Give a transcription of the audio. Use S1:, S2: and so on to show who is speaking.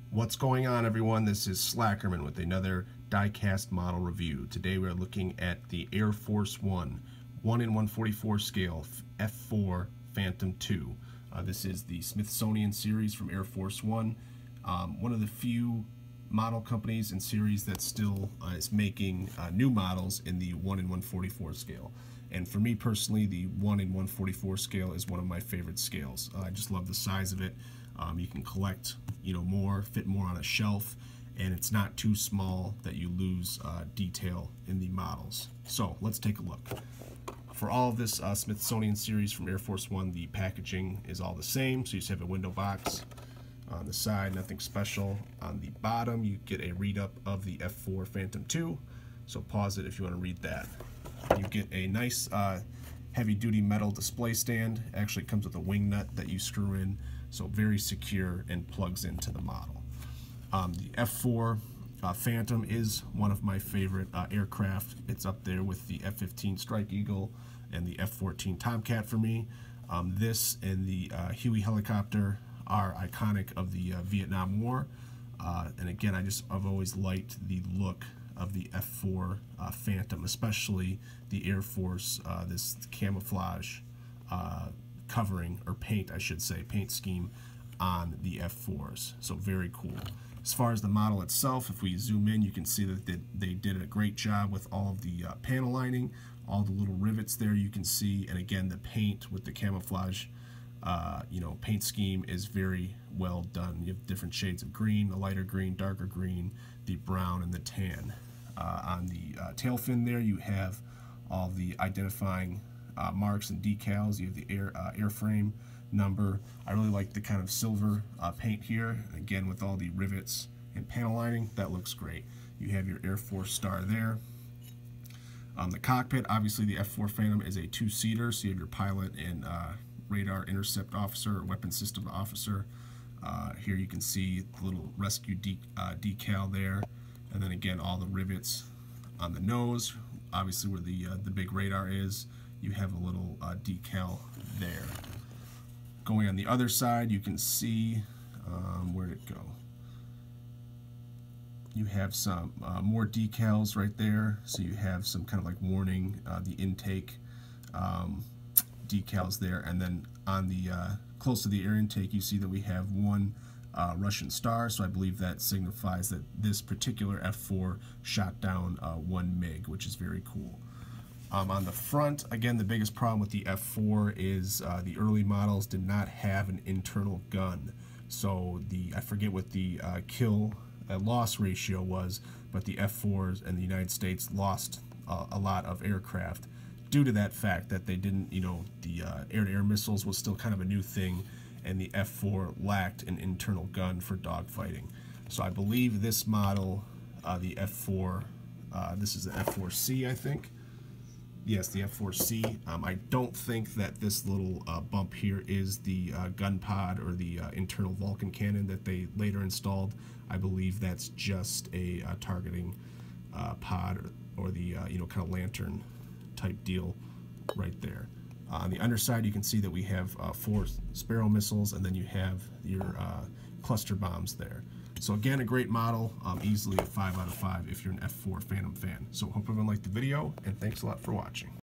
S1: What's going on, everyone? This is Slackerman with another die-cast model review. Today we are looking at the Air Force One 1 in 144 scale F-4 Phantom II. This is the Smithsonian series from Air Force One. One of the few model companies and series that still is making new models in the 1 in 144 scale. And for me personally, the 1 in 144 scale is one of my favorite scales. I just love the size of it. You can collect, more, fit more on a shelf, and it's not too small that you lose detail in the models. So let's take a look. For all of this Smithsonian series from Air Force One, the packaging is all the same. So you just have a window box on the side, nothing special. On the bottom, you get a read-up of the F-4 Phantom II. So pause it if you want to read that. You get a nice heavy-duty metal display stand. Actually, it comes with a wing nut that you screw in, so very secure and plugs into the model. The F-4 Phantom is one of my favorite aircraft. It's up there with the F-15 Strike Eagle and the F-14 Tomcat for me. This and the Huey helicopter are iconic of the Vietnam War. And again, I've always liked the look of the F-4 Phantom, especially the Air Force, this camouflage covering, or paint, I should say, paint scheme on the F-4s. So very cool. As far as the model itself, if we zoom in, you can see that they did a great job with all of the panel lining, all the little rivets there you can see, and again, the paint with the camouflage paint scheme is very well done. You have different shades of green, the lighter green, darker green, the brown, and the tan. On the tail fin there, you have all the identifying marks and decals. You have the airframe number. I really like the kind of silver paint here. Again, with all the rivets and panel lining, that looks great. You have your Air Force star there. The cockpit, obviously the F-4 Phantom is a two-seater, so you have your pilot and radar intercept officer or weapon system officer. Here you can see the little rescue decal there, and then again all the rivets on the nose, obviously where the big radar is. You have a little decal there. Going on the other side, you can see where'd it go? You have some more decals right there, so you have some kind of like warning, the intake decals there, and then on the close to the air intake, you see that we have one Russian star, so I believe that signifies that this particular F-4 shot down 1 MiG, which is very cool. On the front, again, the biggest problem with the F-4 is the early models did not have an internal gun. So I forget what the kill loss ratio was, but the F-4s in the United States lost a lot of aircraft due to that fact that they didn't, the air-to-air missiles was still kind of a new thing, and the F-4 lacked an internal gun for dogfighting. So I believe this model, the F-4, this is the F-4C, I think. Yes, the F-4C. I don't think that this little bump here is the gun pod or the internal Vulcan cannon that they later installed. I believe that's just a targeting pod or the kind of lantern type deal right there. On the underside, you can see that we have 4 Sparrow missiles, and then you have your cluster bombs there. So again, a great model, easily a 5 out of 5 if you're an F-4 Phantom fan. So hope everyone liked the video, and thanks a lot for watching.